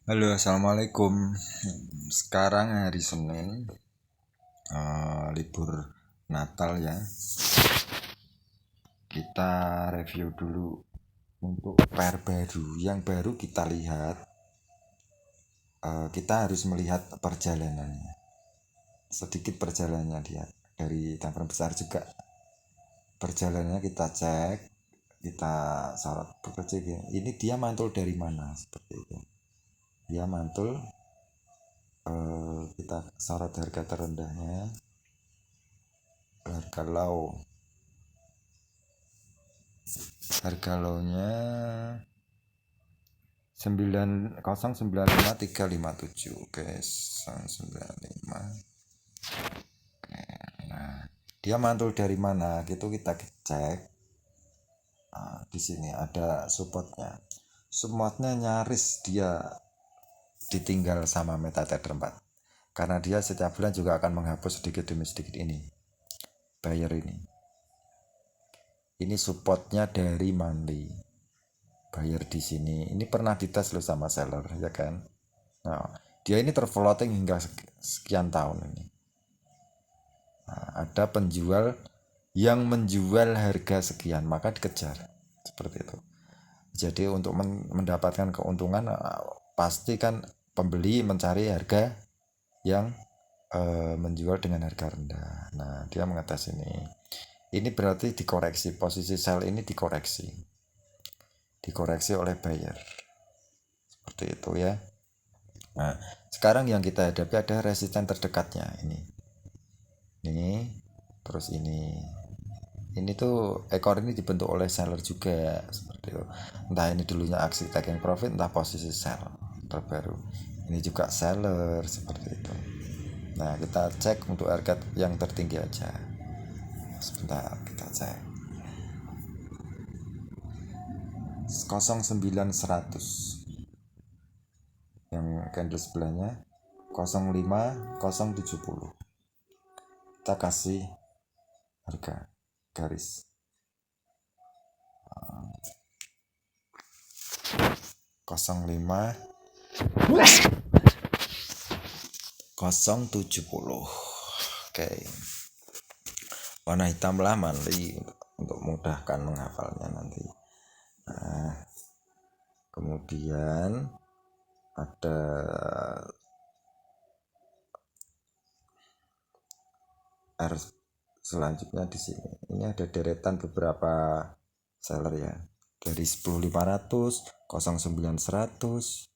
Halo, assalamualaikum. Sekarang hari Senin, libur Natal ya. Kita review dulu untuk PR baru. Yang baru kita lihat, kita harus melihat perjalanannya. Sedikit perjalanannya dia dari tampilan besar juga. Perjalanannya kita cek, kita sorot bekerja. Ini dia mantul dari mana seperti itu. Dia mantul, kita sorot harga terendahnya, harga low. Harga low-nya 9095357. Oke, 995. Dia mantul dari mana? Gitu kita cek. Di sini ada supportnya. Supportnya nyaris dia ditinggal sama MetaTrader 4. Karena dia setiap bulan juga akan menghapus sedikit demi sedikit ini. Buyer ini. Ini supportnya dari monthly. Buyer di sini. Ini pernah dites loh sama seller, ya kan? Nah, dia ini terfloating hingga sekian tahun ini. Nah, ada penjual yang menjual harga sekian, maka dikejar. Seperti itu. Jadi untuk mendapatkan keuntungan pasti kan pembeli mencari harga yang menjual dengan harga rendah. Nah, dia mengetes ini. Ini berarti dikoreksi, posisi sell ini dikoreksi. Dikoreksi oleh buyer. Seperti itu ya. Nah, sekarang yang kita hadapi ada resisten terdekatnya ini. Terus ini tuh ekor ini dibentuk oleh seller juga seperti itu. Entah ini dulunya aksi taking profit, entah posisi sell terbaru. Ini juga seller seperti itu. Nah, kita cek untuk harga yang tertinggi aja. Sebentar kita cek. 09100 yang candle sebelahnya 05070. Kita kasih harga garis 05 070. Oke, warna hitam lah manli untuk mudahkan menghafalnya nanti. Nah, kemudian ada R selanjutnya di sini. Ini ada deretan beberapa seller ya. Dari 10500, 09100.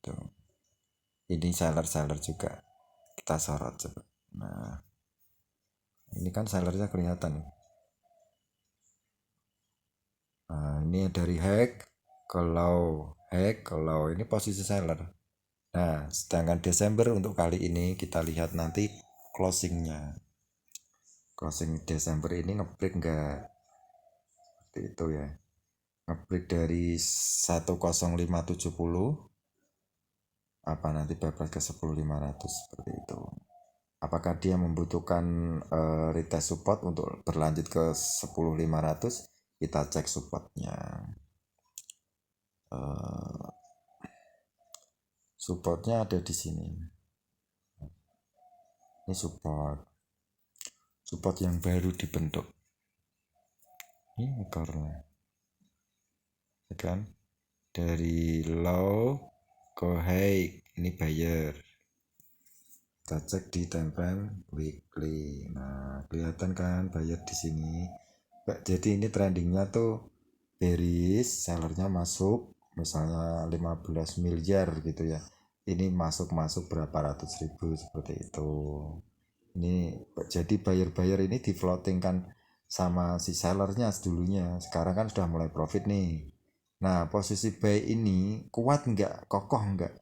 Tuh. Ini seller-seller juga. Kita sorot coba. Nah, ini kan sellernya kelihatan. Nah, ini dari hack kalau ini posisi seller. Nah, sedangkan Desember untuk kali ini kita lihat nanti closingnya. Closing Desember ini ngebreak enggak? Seperti itu ya. Ngebreak dari 10570 apa nanti bablas ke 10500 seperti itu. Apakah dia membutuhkan retest support untuk berlanjut ke 10500? Kita cek supportnya. Supportnya ada di sini. Ini support yang baru dibentuk. Ini ekornya, ya kan? Dari low ke high, ini buyer. Kita cek di time frame weekly. Nah, kelihatan kan buyer di sini. Jadi ini trendingnya tuh bearish, sellernya masuk misalnya 15 miliar gitu ya. Ini masuk berapa ratus ribu seperti itu. Ini jadi buyer ini di floating kan sama si sellernya dulunya. Sekarang kan sudah mulai profit nih. Nah, posisi buy ini kuat nggak, kokoh nggak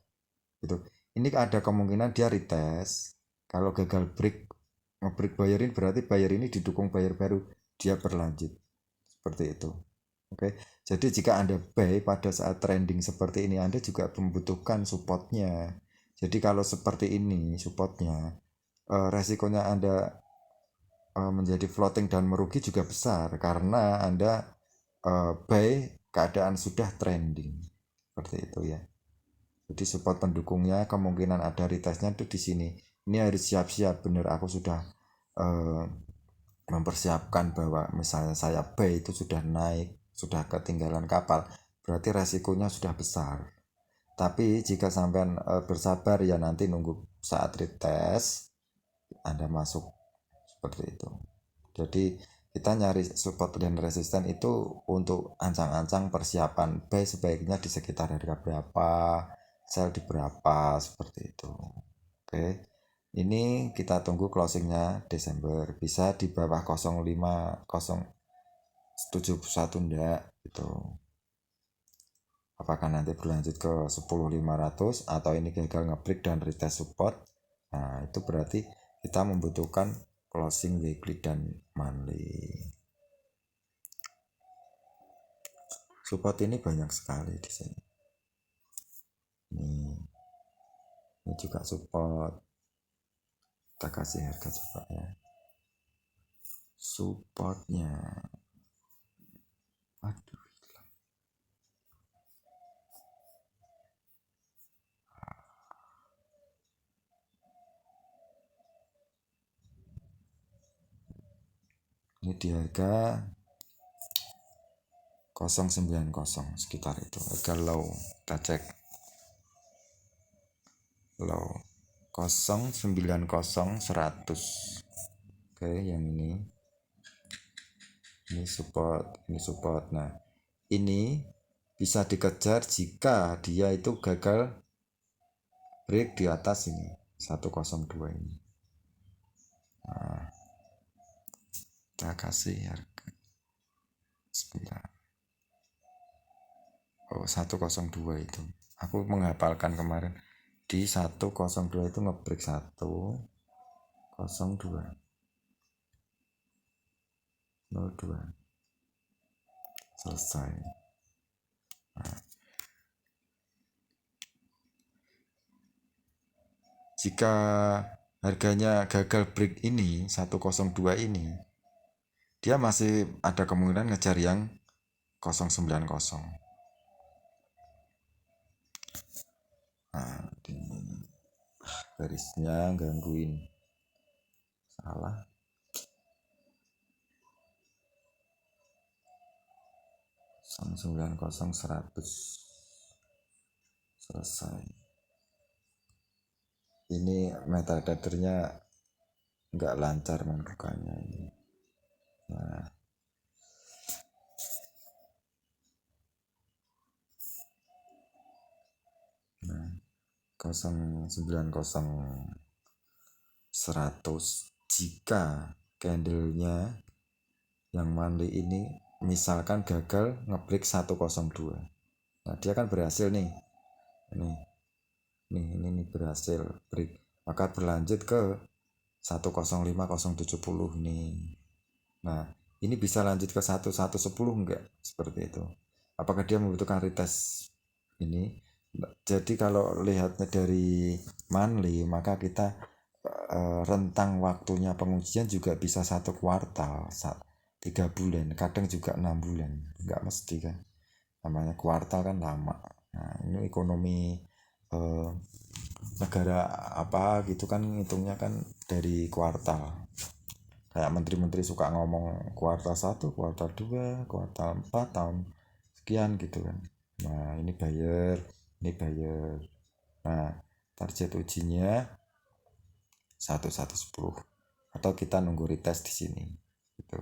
gitu. Ini ada kemungkinan dia retest. Kalau gagal ngebreak buyer ini berarti buyer ini didukung buyer baru, dia berlanjut seperti itu. Oke, jadi jika Anda buy pada saat trending seperti ini, Anda juga membutuhkan supportnya. Jadi kalau seperti ini supportnya, resikonya Anda menjadi floating dan merugi juga besar karena Anda buy keadaan sudah trending seperti itu ya. Jadi support pendukungnya kemungkinan ada retestnya itu di sini. Ini harus siap-siap bener, aku sudah mempersiapkan bahwa misalnya saya buy itu sudah naik, sudah ketinggalan kapal, berarti resikonya sudah besar. Tapi jika sampean bersabar ya nanti nunggu saat retest Anda masuk seperti itu. Jadi kita nyari support dan resisten itu untuk ancang-ancang persiapan buy sebaiknya di sekitar harga berapa, sell di berapa, seperti itu. Oke, ini kita tunggu closingnya Desember, bisa di bawah 05071 enggak gitu. Apakah nanti berlanjut ke 10.500 atau ini gagal ngebreak dan retest support. Nah itu berarti kita membutuhkan closing weekly dan monthly. Support ini banyak sekali di sini. Ini juga support. Kita kasih harga coba ya. Supportnya. Aduh. Ini di harga 090 sekitar itu. Harga low. Kita cek. Low 090 100. Oke, yang ini support. Nah ini bisa dikejar jika dia itu gagal break di atas ini 102 ini. Nah, kita kasih harga 102 itu aku menghafalkan kemarin di 102 itu ngebreak 102 02 selesai. Nah, jika harganya gagal break ini 102 ini, dia masih ada kemungkinan ngejar yang 090. Nah, ini garisnya gangguin, salah. 090 100 selesai. Ini metadatanya nggak lancar membukanya ini. Nah 090 100 jika candlenya yang monthly ini misalkan gagal ngebreak 102. Nah dia kan berhasil nih, ini berhasil break, maka berlanjut ke 105070 nih. Nah ini bisa lanjut ke 1110 enggak, seperti itu. Apakah dia membutuhkan retest ini? Jadi kalau lihatnya dari monthly, maka kita rentang waktunya pengujian juga bisa 1 kuartal, 3 bulan, kadang juga 6 bulan, nggak mesti kan, namanya kuartal kan lama. Nah ini ekonomi negara apa gitu kan hitungnya kan dari kuartal, kayak menteri-menteri suka ngomong kuartal 1, kuartal 2, kuartal 4 tahun sekian gitu kan. Nah ini buyer. Nah target ujinya 1110 atau kita nunggu retest di sini gitu.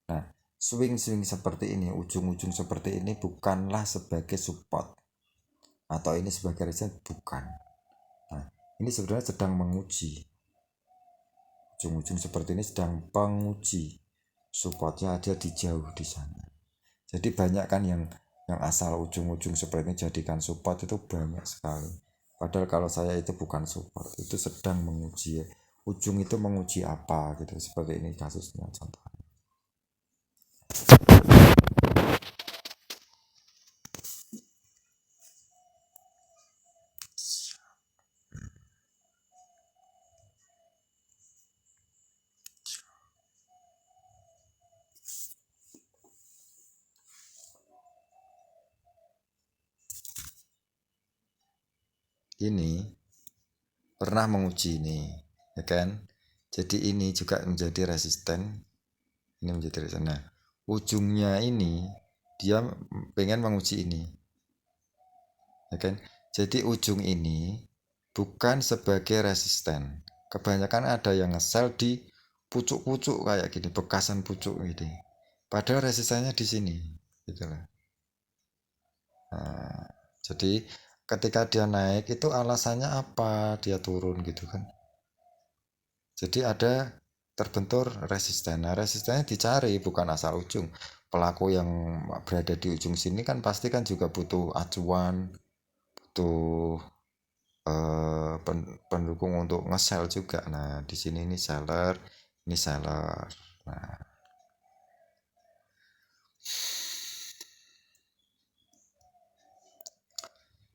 Nah swing seperti ini, ujung-ujung seperti ini bukanlah sebagai support atau ini sebagai resistance, bukan. Nah ini sebenarnya sedang menguji, ujung-ujung seperti ini sedang penguji, supportnya ada di jauh di sana. Jadi banyak kan yang asal ujung-ujung seperti ini jadikan support, itu banyak sekali. Padahal kalau saya itu bukan support, itu sedang menguji ya. Ujung itu menguji apa gitu, seperti ini kasusnya contohnya. ini pernah menguji ini, ya kan? Jadi ini juga menjadi resisten, ini menjadi resisten. Nah, ujungnya ini dia pengen menguji ini, ya kan? Jadi ujung ini bukan sebagai resisten. Kebanyakan ada yang nge-sell di pucuk-pucuk kayak gini, bekasan pucuk gitu. Padahal resistennya di sini, gitu loh. Nah, jadi ketika dia naik itu alasannya apa dia turun gitu kan? Jadi ada terbentur resisten. Nah, resistennya dicari bukan asal ujung. Pelaku yang berada di ujung sini kan pasti kan juga butuh acuan, butuh pendukung untuk nge-sell juga. Nah, di sini ini seller, ini seller. Nah,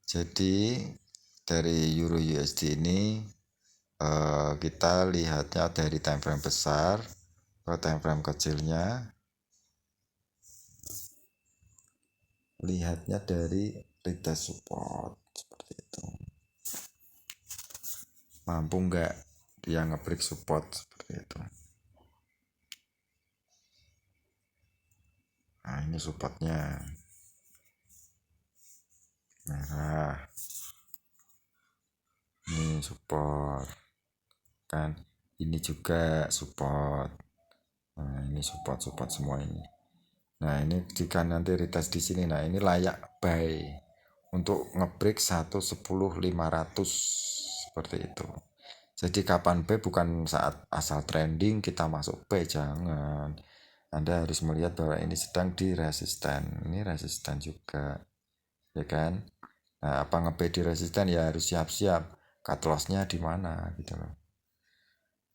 jadi dari Euro USD ini kita lihatnya dari time frame besar ke time frame kecilnya, lihatnya dari retest support seperti itu, mampu nggak dia nge-break support seperti itu. Nah, ini supportnya merah, ini support kan, ini juga support. Nah, ini support semua ini. Nah, ini jika nanti retest di sini, nah ini layak buy untuk ngebreak 110.500 seperti itu. Jadi kapan buy bukan saat asal trending kita masuk buy, jangan. Anda harus melihat bahwa ini sedang di resisten. Ini resisten juga, ya kan? Nah, apa nge-buy di resisten ya harus siap-siap cut loss-nya di mana gitu loh.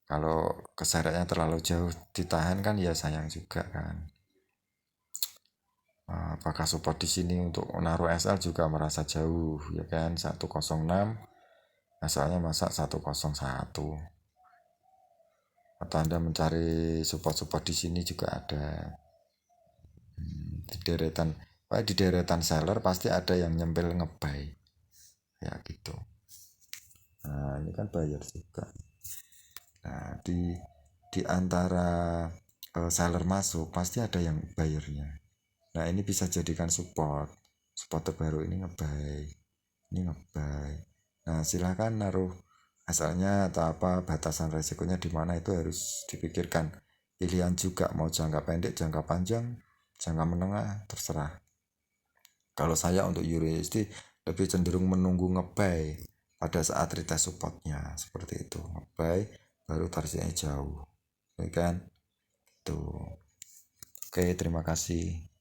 Kalau keseretnya terlalu jauh ditahan kan ya sayang juga kan. Apakah support di sini untuk menaruh SL juga merasa jauh, ya kan? 106 asalnya masa 101. Atau Anda mencari support-support di sini juga ada. Di deretan seller pasti ada yang nyempil ngebuy. Ya gitu. Nah, ini kan buyer juga. Nah, di antara seller masuk pasti ada yang buyernya. Nah, ini bisa jadikan support terbaru ini ngebuy, ini ngebuy. Nah, silahkan naruh asalnya atau apa, batasan resikonya di mana itu harus dipikirkan. Pilihan juga mau jangka pendek, jangka panjang, jangka menengah, terserah. Kalau saya untuk USD lebih cenderung menunggu ngebuy pada saat retest supportnya seperti itu, ngebuy baru targetnya jauh, ya kan? Tuh. Oke, terima kasih.